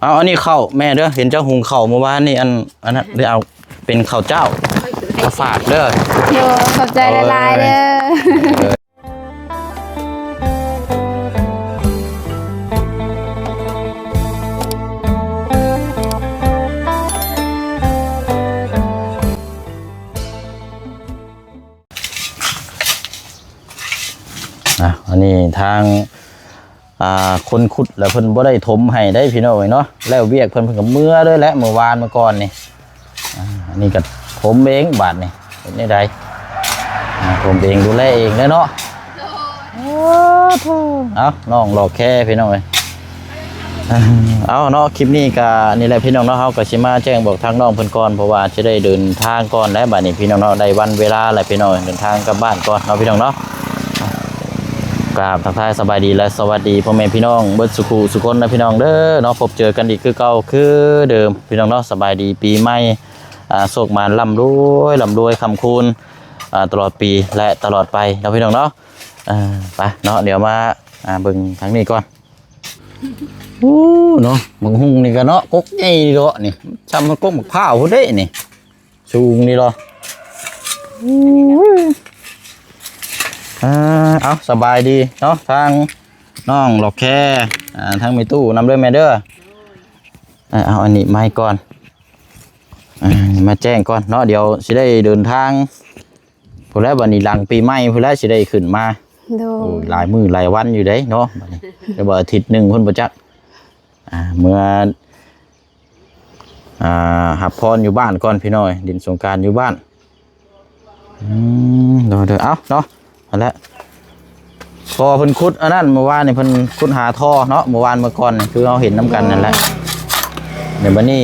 เอาอันนี้ข้าวแม่เด้อเห็นเจ้าหุงข้าวเมื่อวานนี่อันนั้นได้เอาเป็นข้าวเจ้ามาฝากเด้อโยขอบใจละลายเด้ออันนี้ทางคนขุดแล้วเพิ่นบ่ได้ถมให้ได้พี่น้องเนาะแล้วเวียกเพิ่นก็เมื่อเลยแหละเมื่อวานเมื่อก่อนนี่อันนี้ก็ถมเองบาดนี่เป็นได้ใดถมเองดูแลเองเลยเนาะเอาน้องรอแค่พี่น้องเอ้ยเอาเนาะคลิปนี้ก็นี่แหละพี่น้องเนาะเฮาก็สิมาแจ้งบอกทางน้องเพิ่นก่อนเพราะว่าจะได้เดินทางก่อนแล้วบัดนี้พี่น้องเนาะได้วันเวลาแล้วพี่น้องเดินทางกลับบ้านก่อนเนาะพี่น้องเนาะกราบทักทายสบายดีและสวัสดีพ่อแม่พี่น้องเบิดสุขุสุคนนะพี่น้องเด้อเนาะพบเจอกันอีกคือเก่าคือเดิมพี่น้องเนาะสบายดีปีใหม่โชคมาร่ำรวยคำคูณตลอดปีและตลอดไปเนาะพี่น้องเนาะไปเนาะเดี๋ยวมาเบิ่งทางนี้ก่อนเนาะมึงหุ่งนี่ก็เนาะกกใหญ่ดีเนาะนี่จำมันกกมะพร้าวพุ่นเด้นี่สูงนี่เนาะเอาสบายดีเนาะทางน้องหลอกแค่ทางมีตู้นำด้วยแม่เด้อเอาอันนี้มาให้ก่อนมาแจ้งก่อนเนาะเดี๋ยวสิได้เดินทางพอแล้ววันนี้หลังปีใหม่พอแล้วสิได้ขึ้นมาหลายมื้อหลายวันอยู่เด้เนาะเดี๋ยวอาทิตย์หนึ่งคนประจักษ์เมื่อหับพรอยู่บ้านก่อนพี่น้อยดินสงการอยู่บ้านเดี๋ยวเอาเนาะมาแล้วพอเพิ่นขุดอันนั้นเมื่อวานนี่เพิ่นขุดหาท่อเนาะเมื่อวานเมื่อก่อนคือเราเห็นน้ำกันนั่นแหละเดี๋ยววันนี้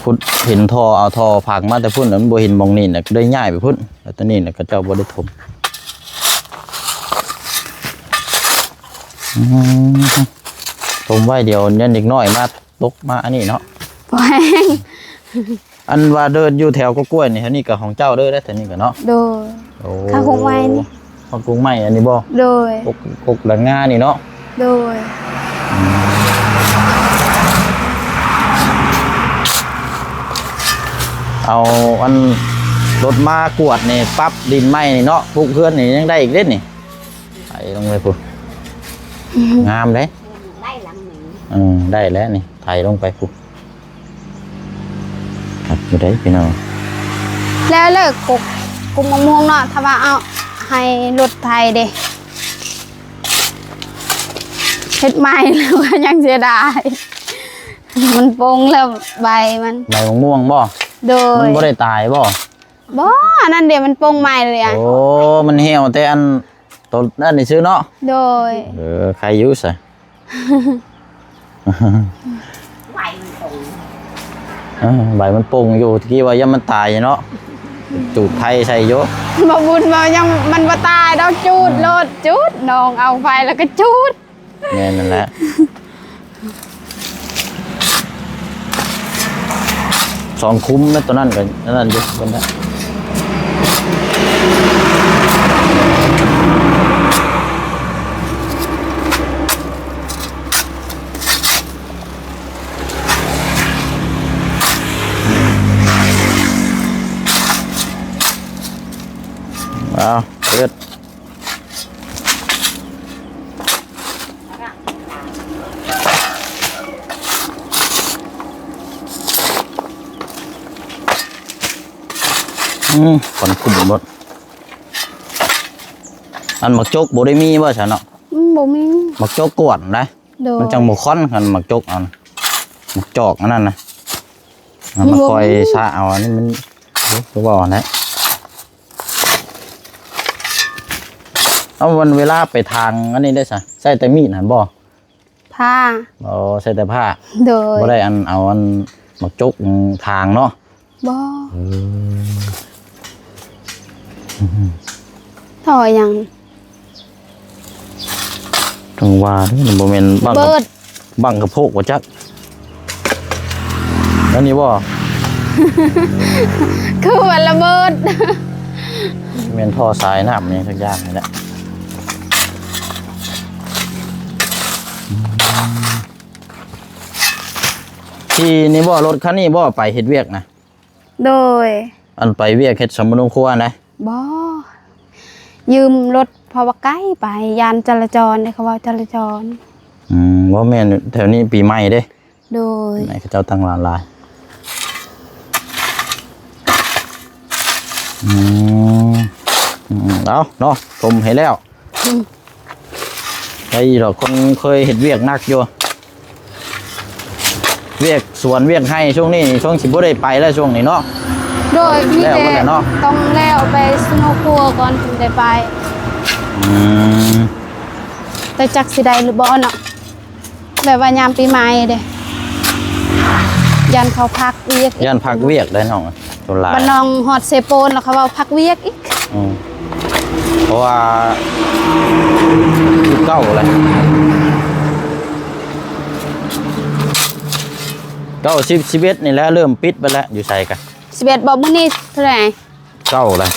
ขุดเห็นท่อเอาท่อผักมาแต่พุ่นแล้วมันบ่เห็นมองนี่น่ะก็ได้ง่ายไปพุ่นแล้วตอนนี้น่ะก็เจ้าบ่ได้ถมไว้เดี๋ยวยันเด็กน้อยมาตกมาอันนี้เนาะอันว่าเดินอยู่แถวก็กล้วยนี่อันนี้กับของเจ้าเด้อได้แต่นี่กับเนาะโดยข้าวคงไม้นี่ข้าวคงไม้อันนี้บ่โดยกกหลังงานี่เนาะโดยเอาอันรถมากวดนี่ปั๊บดินไม้นี่เนาะปลูกเพื่อนนี่ยังได้อีกเด้นี่ไถลงเลยปุ๊งามเลยได้ลำหนึ่งได้แล้วนี่ไถลงไปปุ๊อยู่ได้พี่น้องแล้วเลิกกุมมะม่วงเนาะถ้าว่าเอาให้รถไทยเด้เฮ็ดไม้แล้วยังเสียดายมันปงแล้วใบมันใบมะม่วงบ่โดยมันบ่ได้ตายบ่นั่นเดี๋ยวมันปงใหม่เลยอ่ะโอ้มันเหี่ยวแต่อันต้นนั่นนี่ซื้อเนาะโดยใครยุ่ซะใบมันปงอยู่ที่ว่ายังมันตายเนาะจูดไทยใส่เยอะมาบุญมายังมันมาตายดอกจูดโลดจูดน้องเอาไฟแล้วก็จูดแน่นั่นแหละสองคุ้มนะตัวนั้นกันนั่นอยู่คนนั้นเอาเปิดขนคุมหมดอันหมักจกบ่ได้มีบ่ใช่เนาะบ่มีหมักจกกวดได้มันจังบ่ค้อนกันหมักจกเอาหมักจอกอันนั้นนะมันคอยชาเอาอันนี้มันรู้บ่นะเอาวันเวลาไปทางอันนี้ได้ใส่แต่มีดหันบ่ผ้าใส่แต่ผ้าโดยบ่ได้เอาอันหมักจกทางเนาะบ่ต่อยังถึงว่านี่บ่แม่นบังกระโพกว่าจักอันนี้บ่คือว่าระเบิดแม่นท่อสายน้ำนี่สักอย่างนี่แหละ ที่นี่บ่รถคันนี้บ่ไปเฮ็ดเวียกนะ โดย อันไปเวียกเฮ็ดสมนุครัวนะ บ่ยืมรถพอว่าใกล้ไปยานจราจรเด้เขาว่าจราจร บ่แม่นแถวนี้ปีใหม่เด้ โดย ไหนเขาเจ้าตั้งร้านลายเอาเนาะผมเห็นแล้วไอ้ดอกคนเคยเห็นเวียกนักอยู่เวียกสวนเวียกให้ช่วงนี้ช่วงสิบ่ได้ไปแล้วช่วงนี้เนาะ โดยมี แล้ว แต่ ว่าแต่เนาะ ต้องแล้วไปสโนว์ครัวก่อนถึงได้ไป แต่จักสิได้หรือบ่เนาะแบบว่ายามปีใหม่เด้ยันเขาพักเวียก ย่านพักเวียกได้น้องจนหลาย บ้านน้องฮอดเซโปนแล้วเขาว่าพักเวียกอีก เพราะว่ายุคเก่าเลยเก้า11นี่แหล้วเริ่มปิดไปแล้วอยู่ใส่กัน 11บ่มื้อนี้เท่าไหร่ เก้าเลย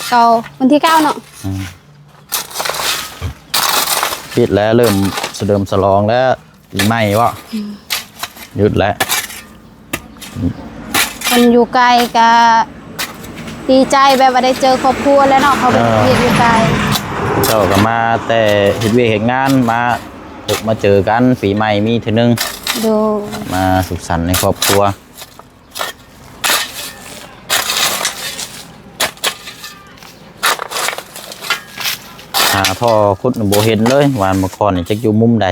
เก้าวันที่9เนาะ ปิดแล้วเริ่มเสดิมสลองแล้วปีใหม่วะหยุดแล้ว คนอยู่ไกลก็ดีใจแบบว่าได้เจอครอบครัวแล้วเนาะเขาเป็นเวียกอยู่ไกล เจ้าก็มาแต่เห็ดเวียกเห็ดงานมาเจอกันปีใหม่มีเทีนึง ดู มาสุขสันต์ในครอบครัวหาท่อคุดโบเห็นเลยวานมาคอนนี่จะอยู่มุมใด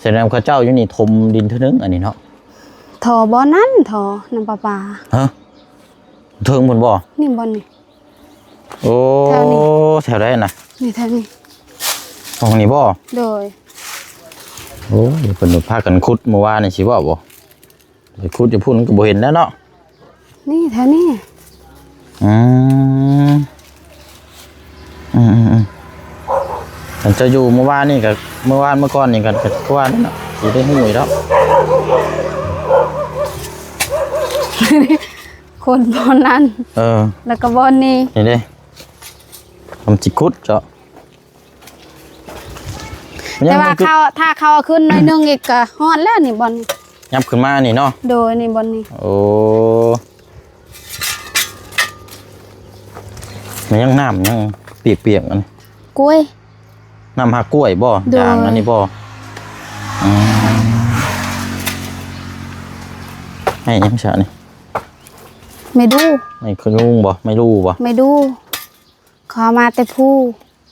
แสดงเขาเจ้าอยู่นี่ทมดินเทีนึงอันนี้เนาะ ถอบ่อนั้นถอน้ำประปา ฮะเทิงบนบ่อ นี่บ่อนี่ โอ้ แถวนี้ แถวได้นะ นี่เท่านี้ ตรงนี้บ่อ โดย โอ้ยเพิ่นพากันขุดเมื่อวานนี่สิว่าบ่ไปขุดจะพูดก็บ่เห็นแล้วเนาะ นี่เท่านี้ อืมฉันจะอยู่เมื่อวานนี่กับเมื่อก่อนนี่กันกับวานนี่เนาะสิได้หูยแล้ว คนบ่อนั้น แล้วก็บ่อนี้ นี่เด้ทำจิขุดเจ้า แต่ว่าเขาถ้าเขาเอาขึ้นหน่อยนึงอีกก็ฮอดแล้วนี่บ่อนี้ ยับขึ้นมานี่เนาะ โดยนี่บ่อนี้ โอ้มันยังน้ำยังเปียกๆอันนี้ กล้วย น้ำหักกล้วยบ่ โดย ยางอันนี้บ่ให้ยังฉะนี่ ไม่ดู ไม่ขยุงบ่ไม่รู้บ่ ไม่ดูขอมาแต่ผู้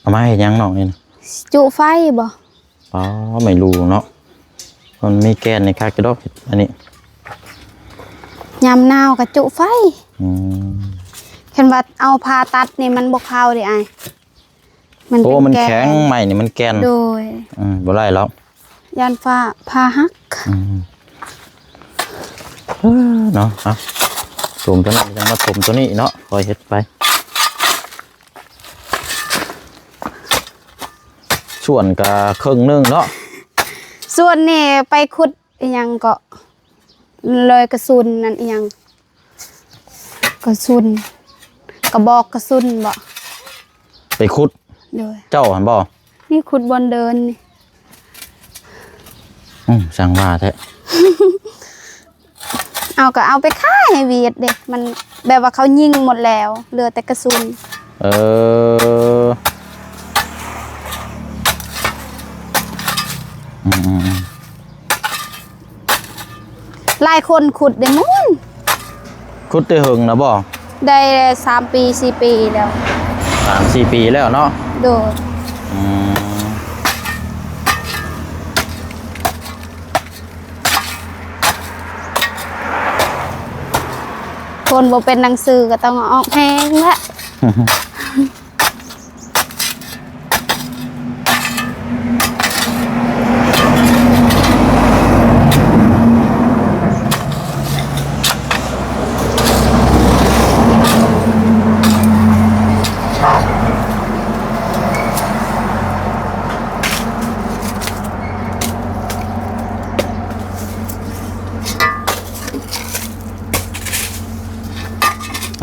เอามาให้ยังน้องนี่นะ จุไฟบ่ อ๋อไม่รู้เนาะมันมีแกนในคากระดอกอันนี้ ยามหนาวก็จุไฟ อืม เห็นว่าเอาผ่าตัดนี่มันบ่เข้าดิอ้าย โอ้ เป็ มัน แก แข็งใหม่นี่มันแกน โดย บ่ได้แล้ว ยานฟ้าพาหัก เนาะเอาสมตัวนี้ยังมาสมตัวนี้เนาะคอยเฮ็ดไปส่วนกะครึ่งนึงเนาะ ส่วนนี่ไปขุดอีหยังก็เลยกระสุนนั่นอีหยังกระสุนกระบอกกระสุนบ่ ไปขุด โดย เจ้าหันบ่ นี่ขุดบนเดินนี่ สั่งว่าแท้ เอาก็เอาไปขายให้เวียดเด็กมันแบบว่าเขายิงหมดแล้วเหลือแต่กระสุน เออหลายคนขุดได้มุ่น ขุดได้หึงนะบ่ ได้3 ปี 4 ปีแล้ว 3-4 ปีแล้วเนาะ โดยคนบ่เป็นหนังสือก็ต้องออกแพงละ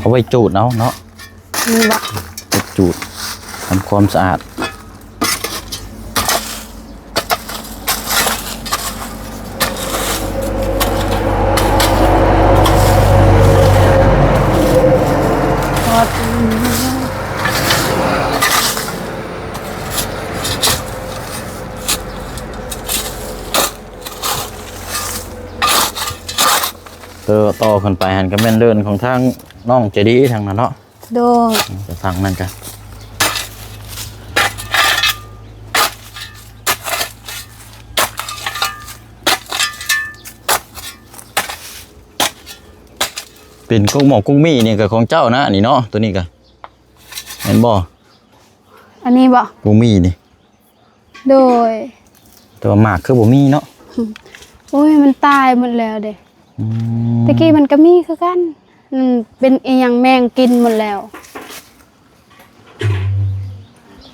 เอาไว้จูดเนาะนี่บ่ จูดทำความสะอาด ต่อขึ้นไปหันก็แม่นเดินของทางน้องเจดีทางนั้นเนาะ โดย จะฟังนั่นกันเป็นกุ้งหมอกกุ้งมี่นี่ก็ของเจ้านะนี่เนาะตัวนี้ก็เห็นบ่ อันนี้บ่ กุ้งมี่นี่ โดย แต่ว่าหมากคือบ่มีเนาะ โอ้ยมันตายหมดแล้วเด้ อืม ตะกี้มันก็มีคือกันเป็นอีหยังแมงกินหมดแล้ว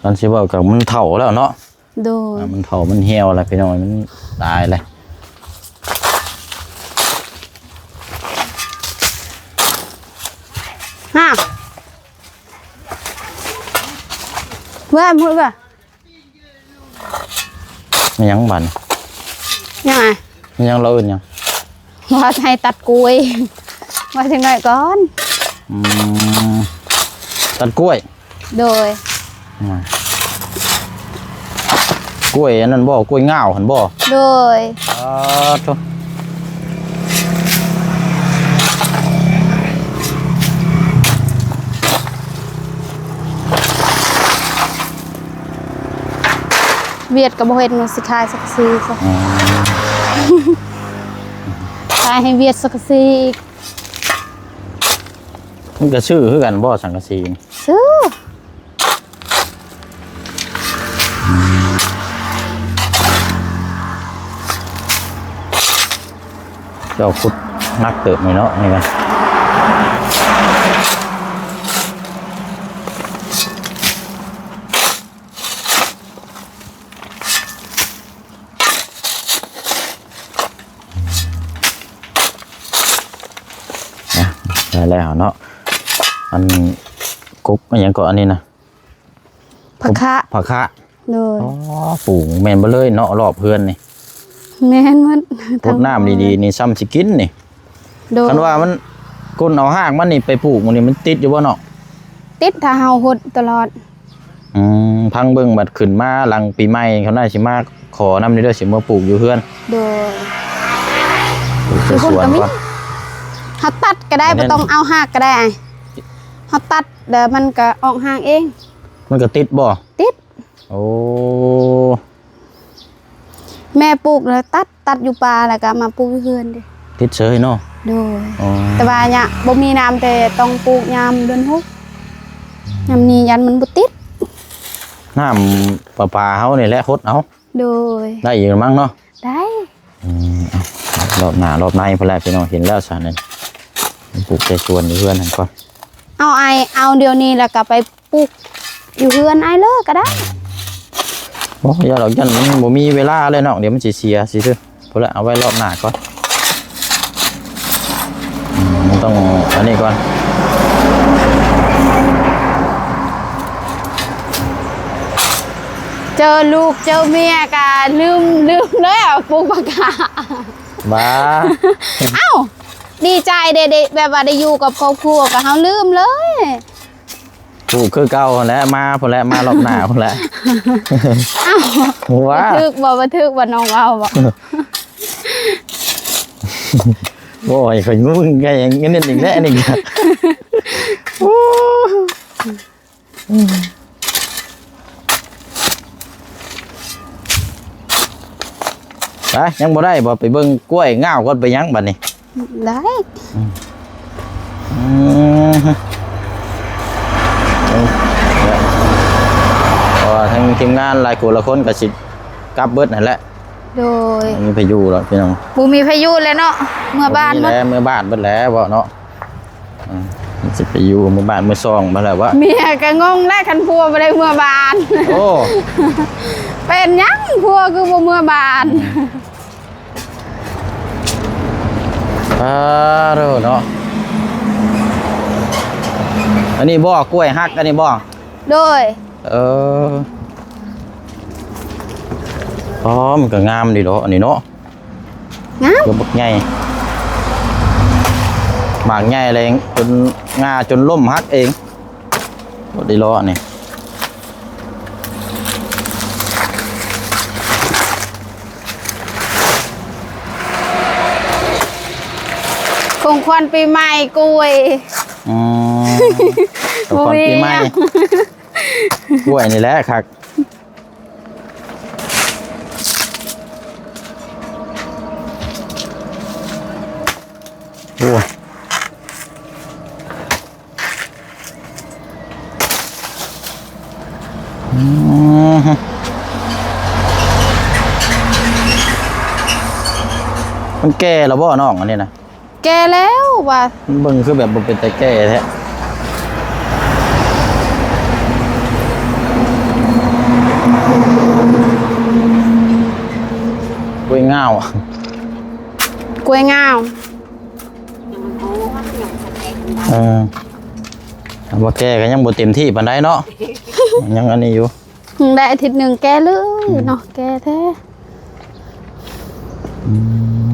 ตอนสิว่าก็มันเฒ่าแล้วเนาะ โดย มันเฒ่ามันเหี่ยวแล้วพี่น้องมันตายเลย ฮะเมื่อพูดว่า มันยังบัน ยังไง มันยังเราอื่นยัง ว่าให้ตัดกล้วย มาถึงหน่อยก่อน อืมตัดกล้วย โดย อืมกล้วยอันนั้นบ่กล้วยง่าวหันบ่ โดย ทุก เวียดกับโบเฮ็ดมันสิคายสักซีซะคายให้เวียดสักซีอีก มันก็ชื่อคือกันบ่สังกะสีนี่ ซื้อ เจ้าคุดนักเติบไหมเนาะนี่กันได้แล้วเนาะอันกุ๊กอันยังก็อันนี้นะ ผักคะ ผักคะ โดย อ๋อปลูกแม่นบ่เลยเนาะรอบเพื่อนนี่ แม่นมัน พดน้ำดีๆนี่ซ้ำสิกินนี่ โดย คันว่ามันก้นเอาหากมันนี่ไปปลูกมันนี่มันติดอยู่บ่เนาะ ติดถ้าเฮาหดตลอด พังเบิ่งบัดขึ้นมาหลังปีใหม่เขาน่าสิมาขอนำนี่เด้อสิมาปลูกอยู่เฮือน โดย ปลูกในสวนก่อน เฮาตัดก็ได้ อันนั้ บ่ น ต้องเอาหากก็ได้เฮาตัดเดี๋ยวมันก็ออกหางเอง มันก็ติดบ่ ติด โอ้ แม่ปลูกแล้วตัดอยู่ป่าแล้วก็มาปลูกอยู่เฮือนเด้ ติดเฉยเนาะ โดย อ๋อ แต่ว่าเนี่ยบ่มีน้ำแต่ต้องปลูกยามเดือนหกยามนี้ยันมันบ่ติด น้ำประปาเฮานี่แหละคดเอา โดย ได้อีกมั้งเนาะ ได้ เอารอบหน้ารอบในพุ่นแหละพี่น้องเห็นแล้วซะนั่นปลูกในสวนอยู่เฮือนนั่นก่อน เอาเดี๋ยวนี้แล้วก็ไปปลูกอยู่เฮือนไอายเลยก็ได้ บ่อย่าดอกยันมันบ่มีเวลาเลยเนาะเดี๋ยวมันสิเสียสิซื่อพุ่นแหละเอาไว้รอบหน้าก่อนมันต้องอันนี้ก่อน เจอลูกเจอเมียก็ลืมเลยอ่ะปลูกผักกาด บ้า เอ้าดีใจเด็ดแบบว่าได้อยู่กับครอบครัวกับเฮาลืมเลย ปลูกคือเก่าพุ่นแหล้วมาพุ่นแหล้วมารอบหน้าพุ่นแหล้ว เอ้า ว้า บันทึกบ่น้องเอาบ่ โอ้ยข่อยงงไงอย่างนี้นี่อีกแล้วนี่ก็ไปยังบ่ได้บ่ไปเบิ่งกล้วยง่าวก่อนไปยังบัดนี้ ได้ พอทางทีมงานหลายคนละคนก็สิกลับเบิดนั่นแหละ โดย มีพายุแล้วพี่น้อง บ่มีพายุแล้วเนาะเมื่อบ้านหมด เมื่อบ้านเบิดแล้วบ่เนาะมันสิไปอยู่เมื่อบ้านเมื่อซองมาแล้ววะ เมียก็งงแล้วคันพัวบ่ได้เมื่อบ้าน โอ้ เป็นหยังพัวคือบ่เมื่อบ้าน เนาะอันนี้บ่กล้วยฮักอันนี้บ่ โดย อ๋อมันก็งามดีเนาะอันนี้เนาะ งาม ก็บักใหญ่หมากใหญ่เลยจนงาจนล่มฮักเองบ่ได้ล้อนี่ คง ของขวัญปีใหม่กล้วย อ๋อของขวัญปีใหม่กล้วยนี่แหละครับโอ้มันแก่แล้วบ่น้องอันนี้นะ แกแล้วว่า มันเบิ่งคือแบบบ่เป็นตะแก่แท้กล้วยง่าวอะ กล้วยงาว ว่าแก่ก็ยังบ่เต็มที่ปานใดเนาะ ยังอันนี้อยู่ ได้อาทิตย์หนึ่งแกเลยเนาะแกแท้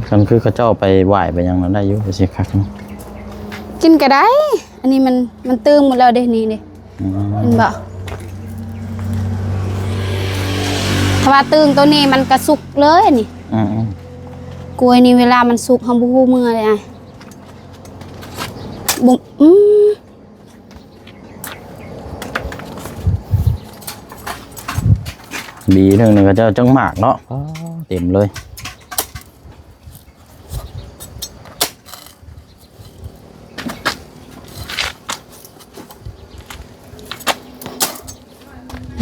คันคือเขาเจ้าไปไหว้ไปยังนั้นได้อยู่ไปสิคักเนาะ กินก็ได้ อันนี้มันตึงหมดแล้วเด้นี่เด้เห็นบ่ถ้าว่าตึงตัวนี้มันกระสุกเลยนี่ อืม กล้วยนี่เวลามันสุกเฮาบ่ฮู้มื้อเลยอ้ายบุบีหนึงนี่ก็เจ้าจังหมากเนาะเต็มเลย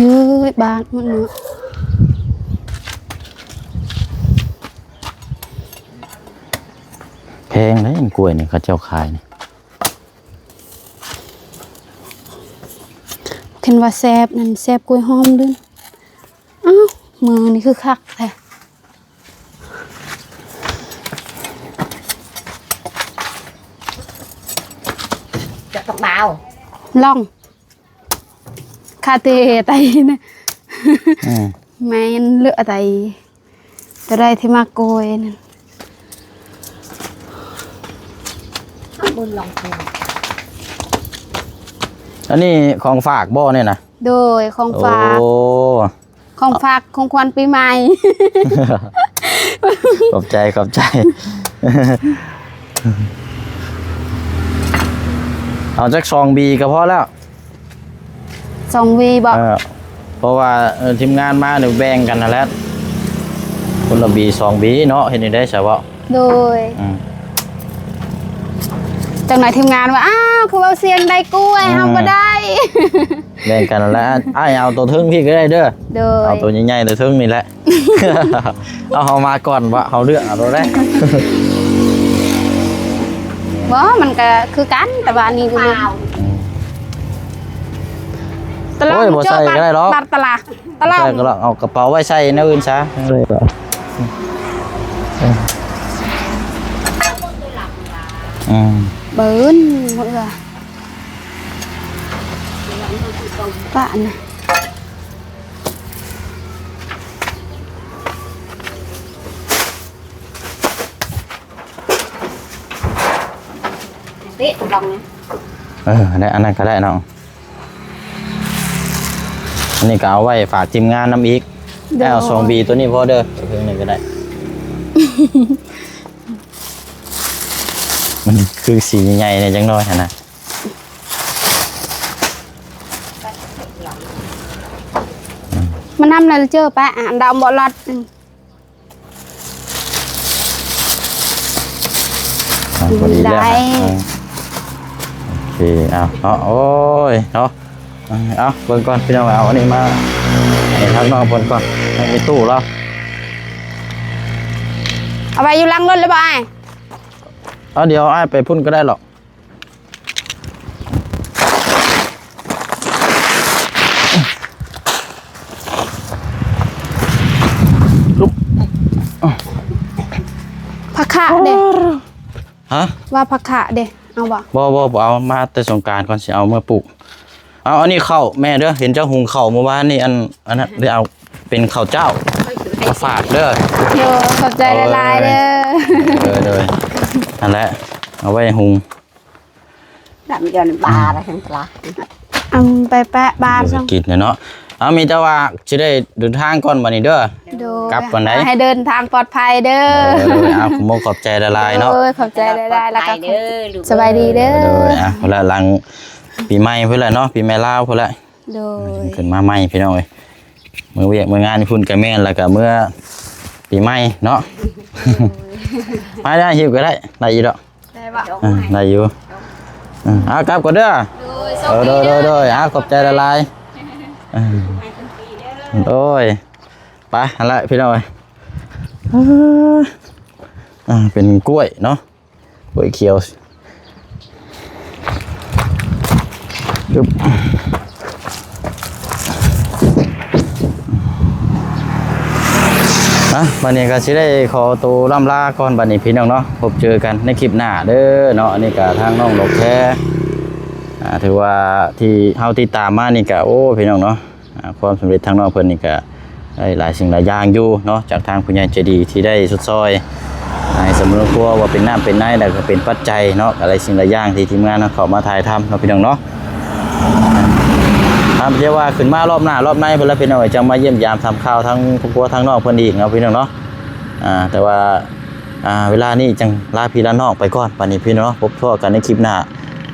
เฮ้ยบาดหมดเนาะแพงเลยกล้วยนี่เขาเจ้าขายนี่ เห็นว่าแซ่บนั่นแซ่บกล้วยหอมเด้ออ้าวมือนี่คือคักแท้ จะตกดาว ลองคาเตไตนะ แม่นเลือไตจะได้ที่มาโกยนั่น บุญลองคุย อันนี้ของฝากบ่เนี่ยนะ โดยของฝาก โอ้ ของฝากของขวัญปีใหม่ ขอบใจขอบใจ เอาจักซองบีก็พอแล้ว 2 วีบอก เพราะว่าทีมงานมาเนี่ยแบ่งกันนั่นแหละคนละบีซองบีเนาะเห็นได้ใช่ป่ะ โดยจังไหนทีมงานว่าอ้าวคือว่าเสียงได้กล้วยเฮาบ่ได้ แบ่งกันนั่นแหละอ้ายเอาตัวทึ่งพี่ก็ได้เด้อ โดย เอาตัวใหญ่ๆตัวทึ่งนี่แหละ เอาเขามาก่อนวะเขาเลือกเอาตัวแรก บ่มันก็คือกันแต่ว่าอันนี้ก็ เปล่า ตลอด โอ้ยบ่ใส่ก็ได้หรอก บัตรตลาดตลอด ใช่ก็แล้วเอากระเป๋าไว้ใส่ในอื่นซะเลยก็เบิ้นหมดเลยป้าน่ะ เต๊ะลองนะ ได้อันนั้นก็ได้น้องอันนี้ก็เอาไว้ฝากทีมงานน้ำอีกเอาซองบีตัวนี้พอเด้อเพิ่งหนึ่งก็ได้ มันคือสีใหญ่ๆเนี่ยจังน้อยนะ มันนำอะไรเจอป้าอ่านดาวบอลอด พอดีแล้วโอเคเอาโอ้ยเนาะเอาเบิ่งก่อนพี่น้องเอาอันนี้มาให้ทางน้องเพิ่นก่อนให้มีตู้แล้ว เอาไปอยู่หลังรถเลยบ่าย เอาเดี๋ยวอ้ายไปพุ่นก็ได้หรอกผักขะเด้ ฮะ ว่าผักขะเด้เอาบ่ บ่เอามาแต่สงกรานต์ก่อนสิเอาเมื่อปลูกเอาอันนี้ข้าวแม่เด้อเห็นเจ้าหุงข้าวเมื่อวานนี่อันนั้นได้เอาเป็นข้าวเจ้ามาฝากเด้อ โยขอบใจละลายเด้อ เลยนั่นแหละเอาไว้หุง ดำยอนบาอะไรทั้งตลาด เอาไปแปะบ้าน เดี๋ยว ซั ไป ง กินเนาะ เอามีแต่ว่าสิได้เดินทางก่อนบัดนี้เด้อ โดย กลับก่อนไหน ให้เดินทางปลอดภัยเด้อ เอาขโมยขอบใจละลายเนาะ โอ้ยขอบใจได้แล้วก็ เด้อลูก สบายดีเด้อ โดยเพิ่นละหลังปีใหม่เพิ่นละเนาะปีใหม่ลาวเพิ่นละ โดย ขึ้นมาใหม่พี่น้องเอ้ยมื้อเวียกมื้องานพุ่นก็แม่นแล้วก็เมื่อปีใหม่เนาะ มาได้หิวก็ได้อยู่ดอก ได้บ่ ได้อยู่เอากลับก่อนเด้อโดยขอบใจละลายโดยไปหั่นละพี่น้องเอ้ยเป็นกล้วยเนาะกล้วยเขียวปึ๊บวันนี้ก็สิได้ขอตัวล่ำลาก่อนบัดนี้พี่น้องเนาะพบเจอกันในคลิปหน้าเด้อเนาะอันนี้ก็ทางน้องดอกแค่ถือว่าที่เฮาติดตามมานี่ก็โอ้พี่น้องเนาะความสำเร็จทางน้องเพิ่นนี่ก็ได้หลายสิ่งหลายอย่างอยู่เนาะจากทางผู้ใหญ่ใจดีที่ได้สุดซอยให้สมรู้ครัวว่าเป็นน้ำเป็นในแล้วก็เป็นปัจจัยเนาะอะไรสิ่งหลายอย่างที่ทีมงานเขามาถ่ายทำเนาะพี่น้องเนาะครับเรียกว่าขึ้นมารอบหน้ารอบในเพิ่นแล้วพี่น้องจะมาเยี่ยมยามทำข่าวทั้งครัวทั้งนอกเพิ่นอีกเนาะพี่น้องเนาะแต่ว่าเวลานี้จังลาพี่ลาน้องไปก่อนบัดนี้พี่น้องเนาะพบกันในคลิปหน้า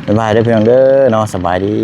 บ๊ายบายเด้อพี่น้องเด้อเนาะสบายดี